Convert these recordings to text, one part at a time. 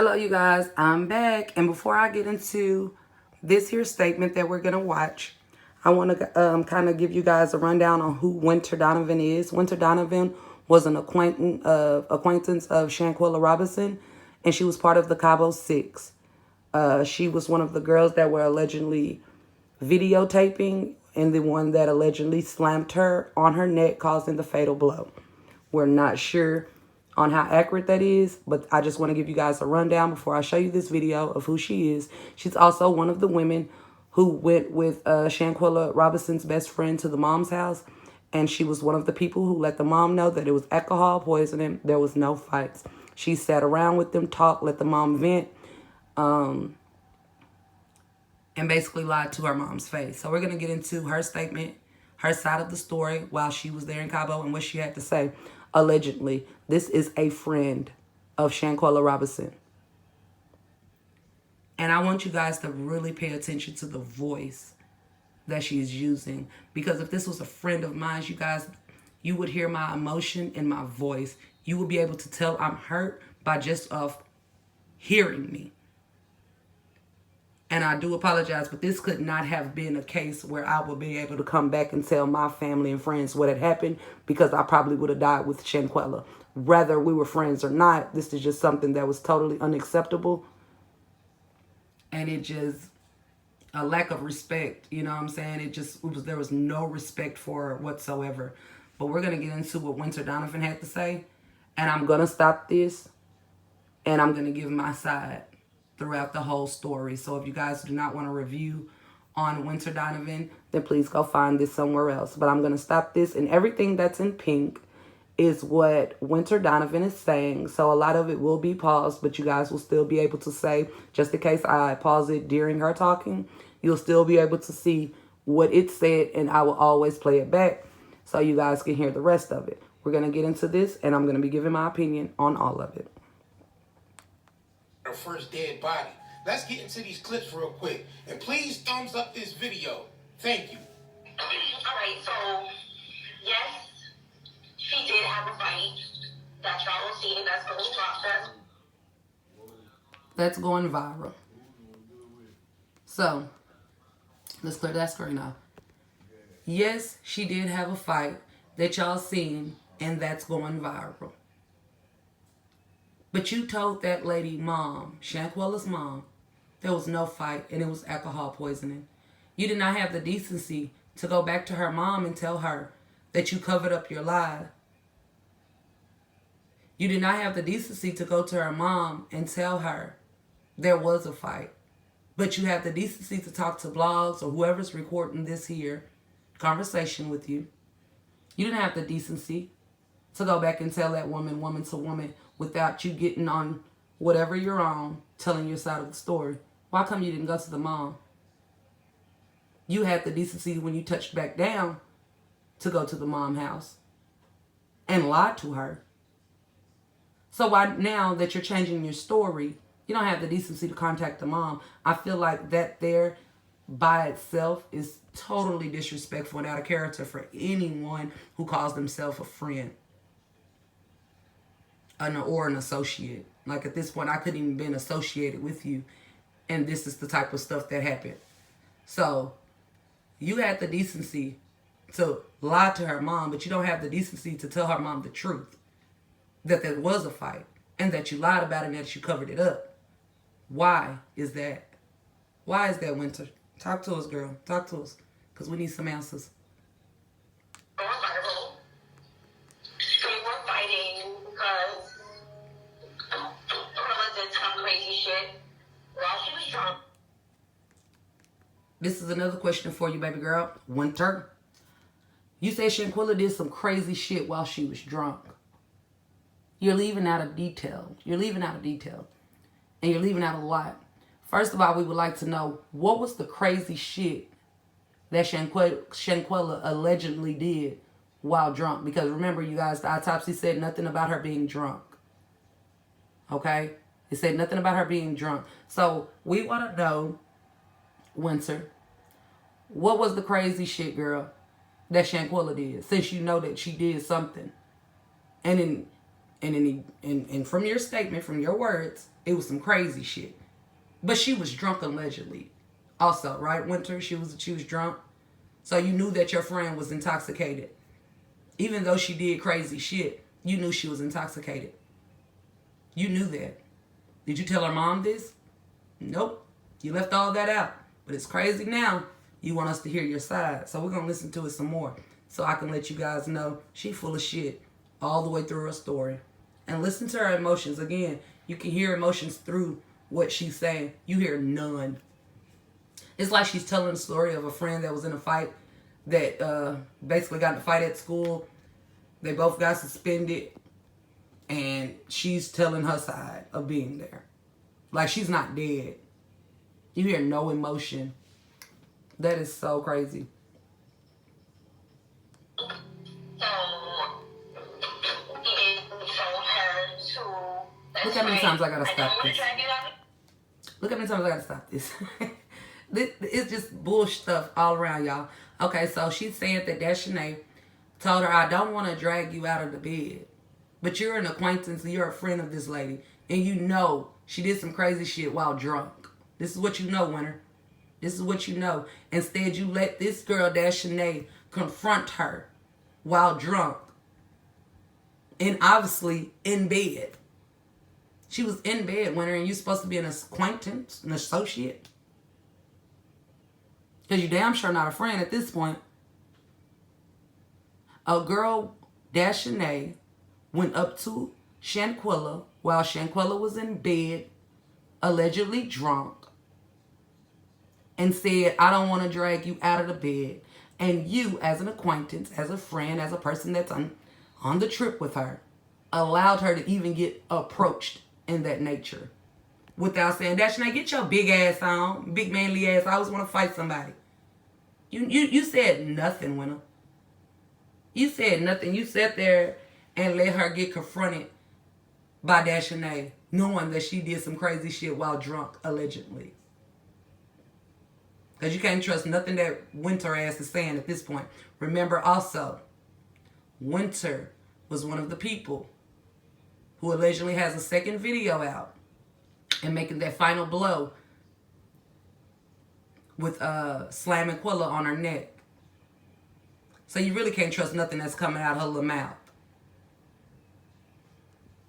Hello, you guys. I'm back. And before I get into this here statement that we're going to watch, I want to kind of give you guys a rundown on who Winter Donavan is. Winter Donavan was an acquaintance of Shanquulla Robinson, and she was part of the Cabo Six. She was one of the girls that were allegedly videotaping and the one that allegedly slammed her on her neck, causing the fatal blow. We're not sure on how accurate that is, but I just want to give you guys a rundown before I show you this video of who she is. She's also one of the women who went with Shanquullla Robinson's best friend to the mom's house, and she was one of the people who let the mom know that it was alcohol poisoning. There was no fights. She sat around with them, talked, let the mom vent, and basically lied to her mom's face. So we're going to get into her statement, her side of the story while she was there in Cabo and what she had to say. Allegedly, this is a friend of Shanquullla Robinson. And I want you guys to really pay attention to the voice that she is using. Because if this was a friend of mine, you guys, you would hear my emotion in my voice. You would be able to tell I'm hurt by just of hearing me. And I do apologize, but this could not have been a case where I would be able to come back and tell my family and friends what had happened, because I probably would have died with Shanquullla. Whether we were friends or not, this is just something that was totally unacceptable. And it just, a lack of respect, you know what I'm saying? There was no respect for her whatsoever. But we're going to get into what Winter Donavan had to say. And I'm going to stop this, and I'm going to give my side throughout the whole story. So if you guys do not want to review on Winter Donavan, then please go find this somewhere else. But I'm going to stop this, and everything that's in pink is what Winter Donavan is saying. So a lot of it will be paused, but you guys will still be able to say, just in case I pause it during her talking, you'll still be able to see what it said, and I will always play it back so you guys can hear the rest of it. We're going to get into this, and I'm going to be giving my opinion on all of it. Her first dead body. Let's get into these clips real quick. And please thumbs up this video. Thank you. Alright, so yes, she did have a fight that y'all will see, and that's going process. That's going viral. So, let's clear that screen off. Yes, she did have a fight that y'all seen, and that's going viral. But you told that lady mom, Shanquulla's mom, there was no fight and it was alcohol poisoning. You did not have the decency to go back to her mom and tell her that you covered up your lie. You did not have the decency to go to her mom and tell her there was a fight. But you have the decency to talk to blogs or whoever's recording this here conversation with you. You didn't have the decency to go back and tell that woman to woman, without you getting on whatever you're on, telling your side of the story. Why come you didn't go to the mom? You had the decency when you touched back down to go to the mom house and lie to her. So why now that you're changing your story, you don't have the decency to contact the mom? I feel like that there by itself is totally disrespectful and out of character for anyone who calls themselves a friend. Or an associate. Like at this point, I couldn't even been associated with you, and this is the type of stuff that happened. So you had the decency to lie to her mom, but you don't have the decency to tell her mom the truth, that there was a fight and that you lied about it and that you covered it up. Why is that? Why is that, Winter? Talk to us, girl. Talk to us, because we need some answers. This is another question for you, baby girl. Winter, you said Shanquullla did some crazy shit while she was drunk. You're leaving out a detail. You're leaving out a detail. And you're leaving out a lot. First of all, we would like to know, what was the crazy shit that Shanquullla allegedly did while drunk? Because remember, you guys, the autopsy said nothing about her being drunk. Okay? It said nothing about her being drunk. So we want to know, Winter, what was the crazy shit, girl, that Shanquullla did? Since you know that she did something. And then And from your statement, from your words, it was some crazy shit. But she was drunk allegedly. Also, right, Winter? She was drunk. So you knew that your friend was intoxicated. Even though she did crazy shit, you knew she was intoxicated. You knew that. Did you tell her mom this? Nope. You left all that out. But it's crazy now. You want us to hear your side. So we're going to listen to it some more. So I can let you guys know she full of shit all the way through her story. And listen to her emotions. Again, you can hear emotions through what she's saying. You hear none. It's like she's telling the story of a friend that was in a fight that basically got in a fight at school. They both got suspended. And she's telling her side of being there. Like she's not dead. You hear no emotion. That is so crazy. So, he told her to... Look how many times I gotta stop this. Look how many times I gotta stop this. It's just bullshit stuff all around, y'all. Okay, so she said that Deshanae told her, I don't want to drag you out of the bed. But you're an acquaintance, you're a friend of this lady. And you know she did some crazy shit while drunk. This is what you know, Winter. This is what you know. Instead, you let this girl, Deshanae, confront her while drunk. And obviously in bed. She was in bed, Winter, and you're supposed to be an acquaintance, an associate. Because you're damn sure not a friend at this point. A girl, Deshanae, went up to SHANQULLA while SHANQULLA was in bed, allegedly drunk, and said, I don't want to drag you out of the bed. And you, as an acquaintance, as a friend, as a person that's on the trip with her, allowed her to even get approached in that nature. Without saying, Deshanae, get your big ass on, big manly ass. I always want to fight somebody. You said nothing, Winter. You said nothing. You sat there and let her get confronted by Deshanae, knowing that she did some crazy shit while drunk, allegedly. Because you can't trust nothing that Winter ass is saying at this point. Remember also, Winter was one of the people who allegedly has a second video out and making that final blow with slamming Quilla on her neck. So you really can't trust nothing that's coming out of her little mouth.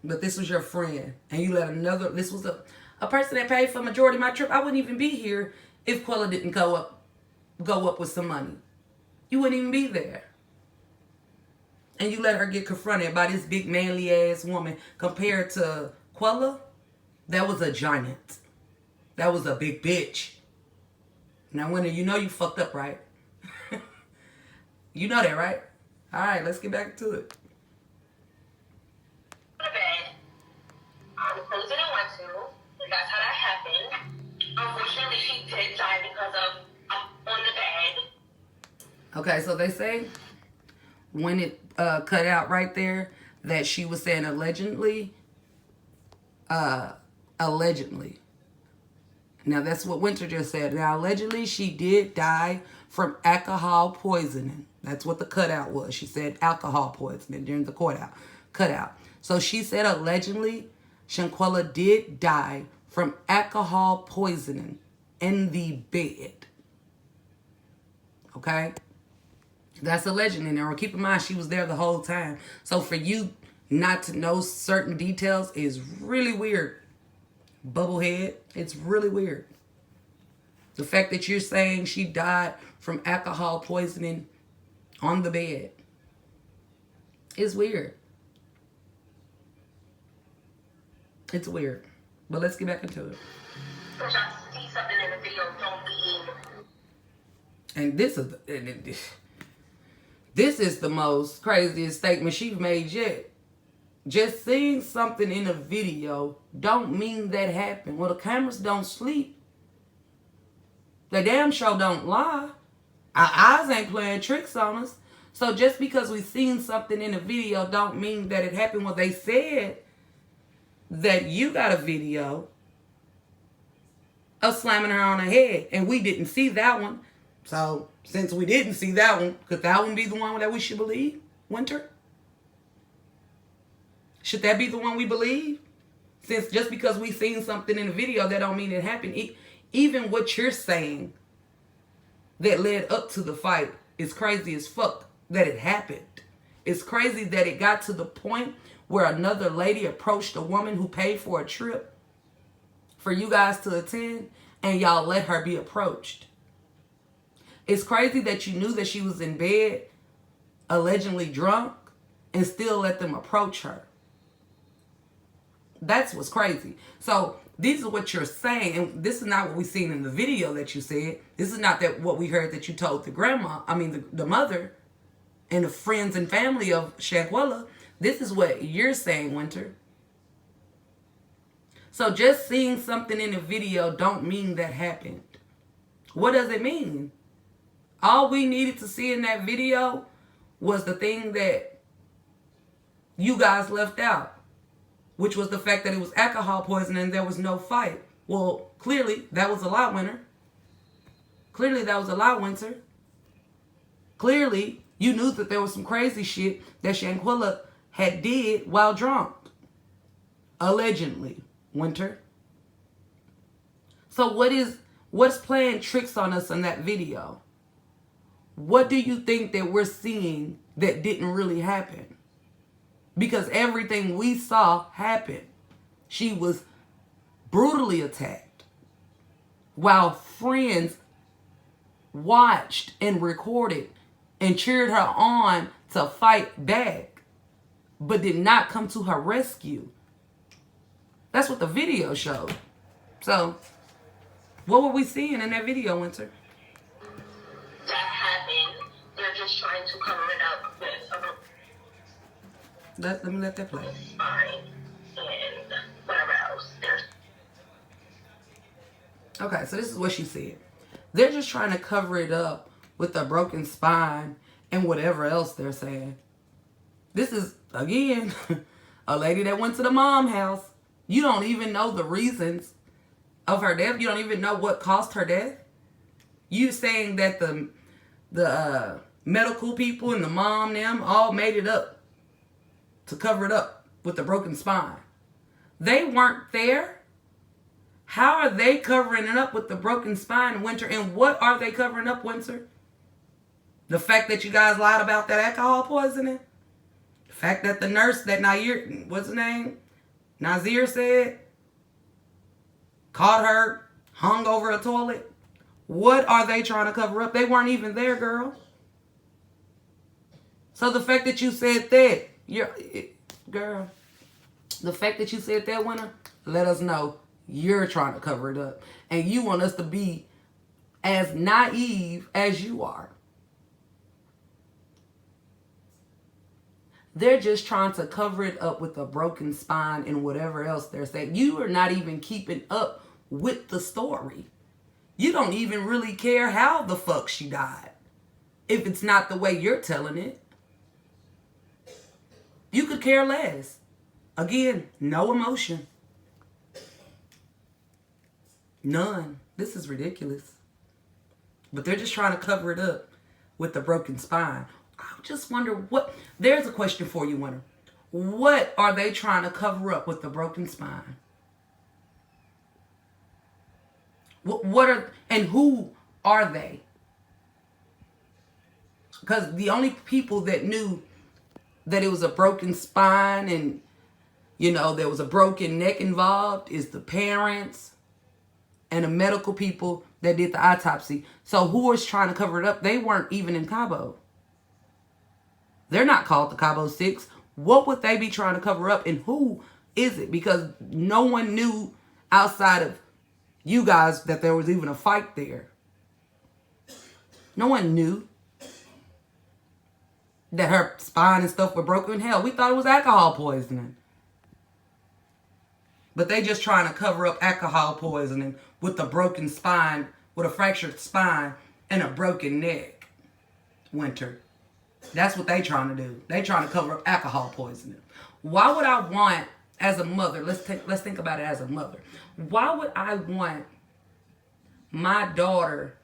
But this was your friend. And you let another... This was a person that paid for majority of my trip. I wouldn't even be here if Quilla didn't go up with some money. You wouldn't even be there. And you let her get confronted by this big manly ass woman compared to Quilla. That was a giant. That was a big bitch. Now, Winter, you know you fucked up, right? You know that, right? All right, let's get back to it. Close didn't want to. That's how that happened. Unfortunately, she did die because of on the bed. Okay, so they say when it cut out right there that she was saying allegedly. Allegedly. Now that's what Winter just said. Now allegedly she did die from alcohol poisoning. That's what the cutout was. She said alcohol poisoning during the cutout. So she said allegedly SHANQULLA did die from alcohol poisoning in the bed. Okay? That's alleged in there. Keep in mind, she was there the whole time. So for you not to know certain details is really weird. Bubblehead, it's really weird. The fact that you're saying she died from alcohol poisoning on the bed is weird. It's weird. But let's get back into it. Because I see something in the video, don't be. And this is the most craziest statement she's made yet. Just seeing something in a video don't mean that happened. Well, the cameras don't sleep. They damn sure don't lie. Our eyes ain't playing tricks on us. So just because we seen something in a video don't mean that it happened. Well, they said that you got a video of slamming her on her head, and we didn't see that one. So since we didn't see that one, could that one be the one that we should believe, Winter? Should that be the one we believe? Since just because we seen something in the video, that don't mean it happened. Even what you're saying that led up to the fight is crazy as fuck that it happened. It's crazy that it got to the point where another lady approached a woman who paid for a trip for you guys to attend, and y'all let her be approached. It's crazy that you knew that she was in bed, allegedly drunk, and still let them approach her. That's what's crazy. So this is what you're saying, and this is not what we seen in the video that you said. This is not that what we heard that you told the mother and the friends and family of SHANQULLA. This is what you're saying, Winter. So just seeing something in a video don't mean that happened. What does it mean? All we needed to see in that video was the thing that you guys left out, which was the fact that it was alcohol poisoning and there was no fight. Well, clearly that was a lie, Winter. Clearly that was a lie, Winter. Clearly you knew that there was some crazy shit that SHANQULLA had did while drunk. Allegedly, Winter. So what's playing tricks on us in that video? What do you think that we're seeing that didn't really happen? Because everything we saw happened. She was brutally attacked while friends watched and recorded and cheered her on to fight back, but did not come to her rescue. That's what the video showed. So, what were we seeing in that video, Winter? That happened. They're just trying to cover it up with Let me let that play. spine and whatever else. Okay, so this is what she said. They're just trying to cover it up with a broken spine and whatever else they're saying. This is, again, a lady that went to the mom house. You don't even know the reasons of her death. You don't even know what caused her death. You saying that the medical people and the mom, them, all made it up to cover it up with the broken spine. They weren't there. How are they covering it up with the broken spine, Winter? And what are they covering up, Winter? The fact that you guys lied about that alcohol poisoning? The fact that the nurse that what's his name? Nazir said, caught her, hung over a toilet. What are they trying to cover up? They weren't even there, girl. So the fact that you said that, girl, the fact that you said that, Winter, let us know you're trying to cover it up. And you want us to be as naive as you are. They're just trying to cover it up with a broken spine and whatever else they're saying. You are not even keeping up with the story. You don't even really care how the fuck she died, if it's not the way you're telling it. You could care less. Again, no emotion. None. This is ridiculous. But they're just trying to cover it up with the broken spine. I just wonder what... There's a question for you, Winter. What are they trying to cover up with the broken spine? And who are they? Because the only people that knew that it was a broken spine and, there was a broken neck involved is the parents and the medical people that did the autopsy. So who was trying to cover it up? They weren't even in Cabo. They're not called the Cabo Six. What would they be trying to cover up, and who is it? Because no one knew outside of you guys that there was even a fight there. No one knew that her spine and stuff were broken. Hell, we thought it was alcohol poisoning. But they just trying to cover up alcohol poisoning with a broken spine, with a fractured spine and a broken neck. Winter. That's what they trying to do. They trying to cover up alcohol poisoning. Why would I want, as a mother, let's think about it as a mother. Why would I want my daughter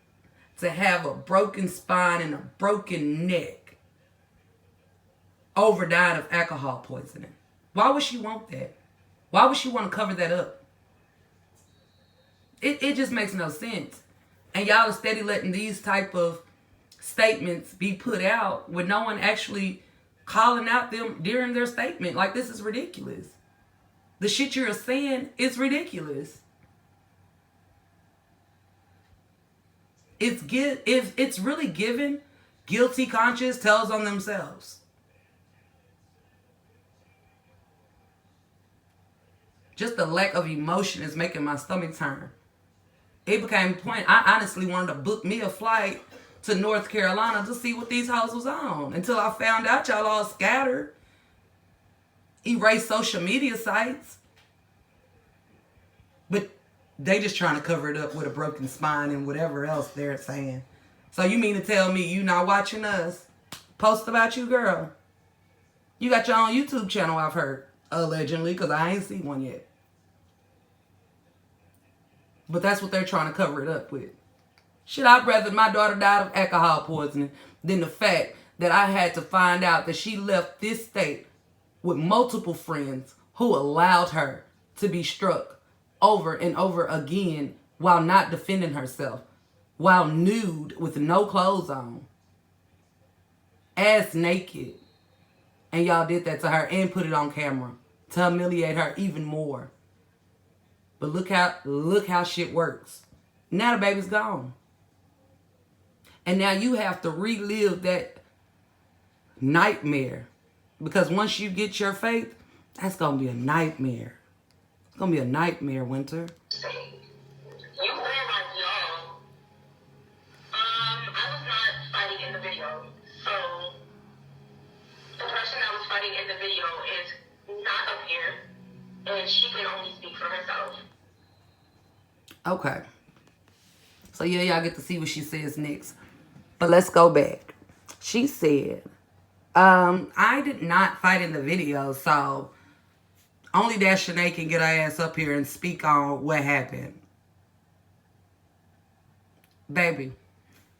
to have a broken spine and a broken neck over dying of alcohol poisoning? Why would she want that? Why would she want to cover that up? It just makes no sense. And y'all are steady letting these type of statements be put out with no one actually calling out them during their statement. Like, this is ridiculous. The shit you're saying is ridiculous. It's really given guilty conscience tells on themselves. Just the lack of emotion is making my stomach turn. It became a point. I honestly wanted to book me a flight to North Carolina to see what these hoes was on. Until I found out y'all all scattered. Erased social media sites. But they just trying to cover it up with a broken spine and whatever else they're saying. So you mean to tell me you not watching us post about you, girl? You got your own YouTube channel, I've heard. Allegedly, because I ain't seen one yet. But that's what they're trying to cover it up with. Shit, I'd rather my daughter died of alcohol poisoning than the fact that I had to find out that she left this state with multiple friends who allowed her to be struck over and over again while not defending herself, while nude with no clothes on, ass naked. And y'all did that to her and put it on camera to humiliate her even more. But look how shit works. Now the baby's gone. And now you have to relive that nightmare. Because once you get your faith, that's going to be a nightmare. It's going to be a nightmare, Winter. You were like, yo. I was not fighting in the video. So, the person that was fighting in the video is not up here. And she can only speak for herself. Okay. So, yeah, y'all get to see what she says next. But let's go back. She said, I did not fight in the video, so only that Shanae can get her ass up here and speak on what happened. Baby,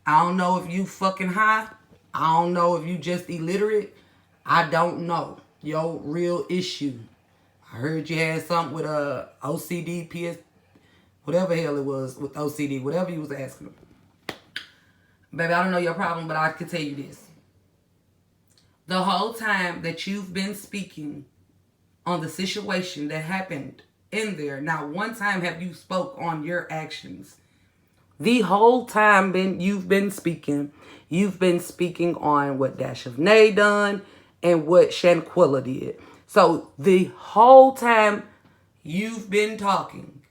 I don't know if you fucking high. I don't know if you just illiterate. I don't know your real issue. I heard you had something with OCD, PS, whatever the hell it was with OCD, whatever you was asking. Baby, I don't know your problem, but I can tell you this. The whole time that you've been speaking on the situation that happened in there, not one time have you spoke on your actions. The whole time you've been speaking on what Dash of Nay done and what SHANQULLA did. So the whole time you've been talking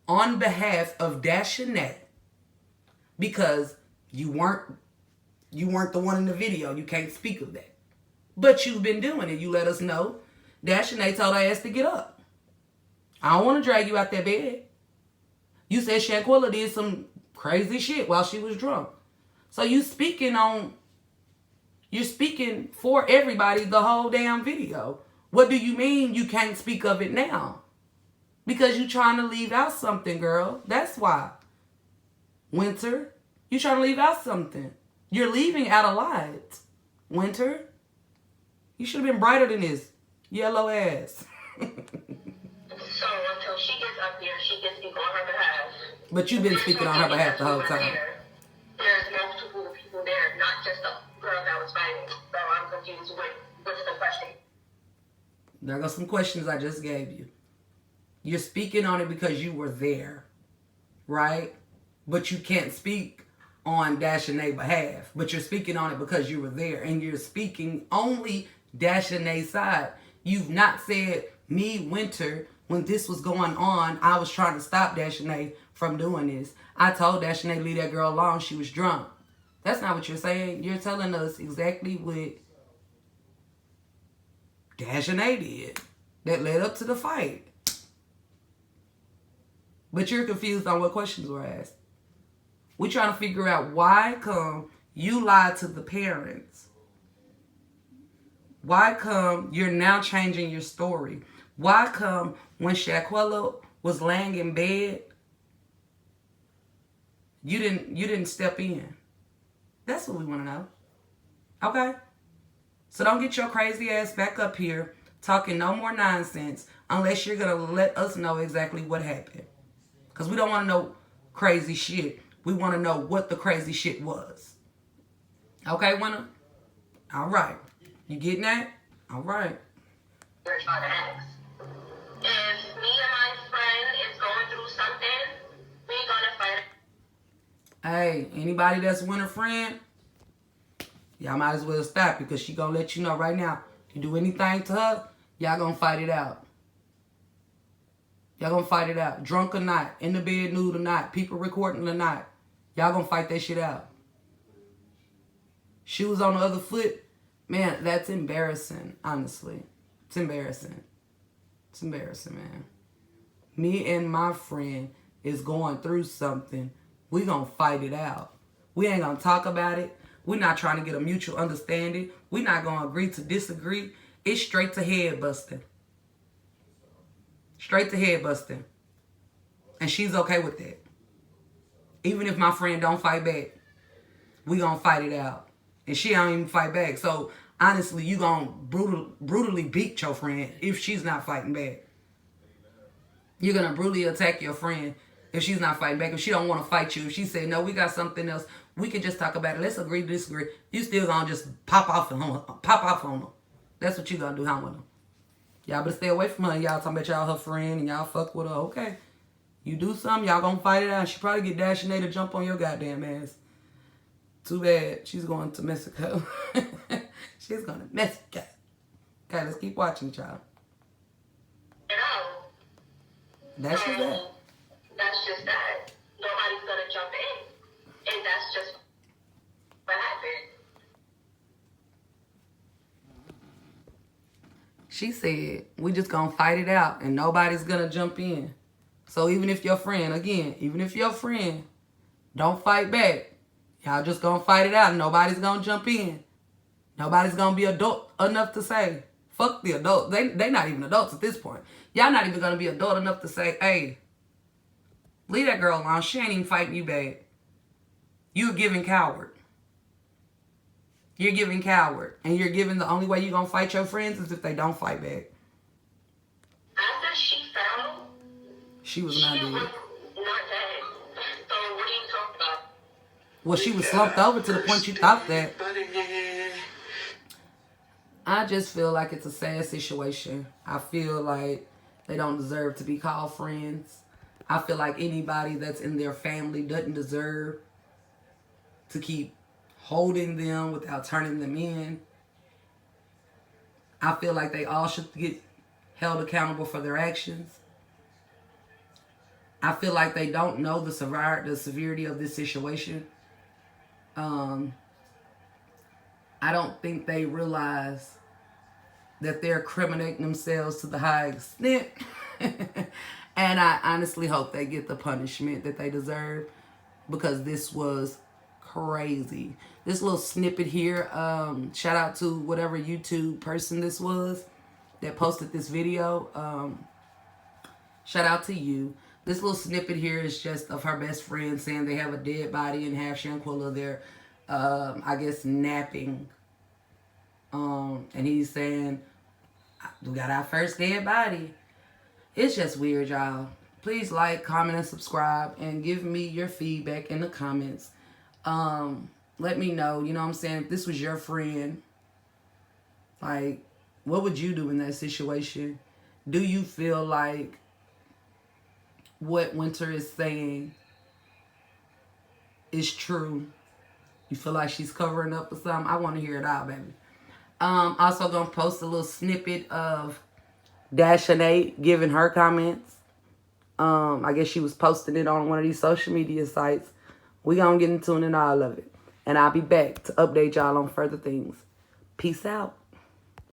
on behalf of Dash and Nay because you weren't the one in the video. You can't speak of that. But you've been doing it. You let us know. Dash and Nay told her ass to get up. I don't want to drag you out that bed. You said SHANQULLA did some crazy shit while she was drunk. So you're speaking for everybody the whole damn video. What do you mean you can't speak of it now? Because you're trying to leave out something, girl. That's why. Winter, you're trying to leave out something. You're leaving out a lot. Winter, you should have been brighter than this yellow ass. So until she gets up here, she can speak on her behalf. But you've been speaking on her behalf the whole time. There's multiple people there, not just the girl that was fighting. So I'm confused with what's the question. There go some questions I just gave you. You're speaking on it because you were there, right? But you can't speak on Dash and Nay's behalf. But you're speaking on it because you were there. And you're speaking only Dash and Nay's side. You've not said, me, Winter, when this was going on, I was trying to stop Dash and Nay from doing this. I told Dash and Nay, leave that girl alone. She was drunk. That's not what you're saying. You're telling us exactly what Dash and Nay did that led up to the fight. But you're confused on what questions were asked. We're trying to figure out why come you lied to the parents. Why come you're now changing your story? Why come when SHANQULLA was laying in bed, you didn't step in? That's what we want to know. Okay? So don't get your crazy ass back up here talking no more nonsense unless you're going to let us know exactly what happened. Because we don't want to know crazy shit. We want to know what the crazy shit was. Okay, Winner? All right. You getting that? All right. We're trying to ask. If me and my friend is going through something, we gonna fight. Hey, anybody that's Winner friend, y'all might as well stop because she gonna let you know right now. You do anything to her, y'all gonna fight it out. Y'all gonna fight it out. Drunk or not, in the bed nude or not, people recording or not. Y'all gonna fight that shit out. Shoes on the other foot. Man, that's embarrassing, honestly. It's embarrassing. It's embarrassing, man. Me and my friend is going through something. We gonna fight it out. We ain't gonna talk about it. We're not trying to get a mutual understanding. We're not gonna agree to disagree. It's straight to head busting. Straight to head busting. And she's okay with that. Even if my friend don't fight back, we gonna fight it out. And she don't even fight back. So honestly, you gonna brutally beat your friend if she's not fighting back. You're gonna brutally attack your friend if she's not fighting back. If she don't want to fight you, if she say, no, we got something else, we can just talk about it. Let's agree to disagree. You still gonna just pop off on her. That's what you gonna do, huh, with her. Y'all better stay away from her. Y'all talking about y'all her friend and y'all fuck with her. Okay. You do something, y'all gonna fight it out. She probably get Dashionay to jump on your goddamn ass. Too bad. She's going to Mexico. She's going to Mexico. Okay, let's keep watching, child. That's just that. That's just that. Nobody's gonna jump in. And that's just what happened. She said, we just gonna fight it out and nobody's gonna jump in. So even if your friend, again, even if your friend don't fight back, y'all just gonna fight it out and nobody's gonna jump in. Nobody's gonna be adult enough to say, fuck the adults. They not even adults at this point. Y'all not even gonna be adult enough to say, hey, leave that girl alone. She ain't even fighting you back. You're a giving coward. You're giving coward. And you're giving the only way you're gonna fight your friends is if they don't fight back. After she fell, she was not dead. Not dead. So what are you talking about? Well, she was slumped over to the point you thought that. I just feel like it's a sad situation. I feel like they don't deserve to be called friends. I feel like anybody that's in their family doesn't deserve to keep holding them without turning them in. I feel like they all should get held accountable for their actions. I feel like they don't know the severity of this situation. I don't think they realize that they're criminating themselves to the high extent. And I honestly hope they get the punishment that they deserve, because this was crazy. This little snippet here, shout out to whatever YouTube person this was that posted this video. Shout out to you. This little snippet here is just of her best friend saying they have a dead body in half SHANQULLA. They're, I guess, napping. And he's saying, we got our first dead body. It's just weird, y'all. Please like, comment, and subscribe. And give me your feedback in the comments. Let me know, you know what I'm saying, if this was your friend, like, what would you do in that situation? Do you feel like what Winter is saying is true? You feel like she's covering up or something? I want to hear it all, baby. Also gonna post a little snippet of Dashionay giving her comments. I guess she was posting it on one of these social media sites. We gonna get into it and all of it. And I'll be back to update y'all on further things. Peace out.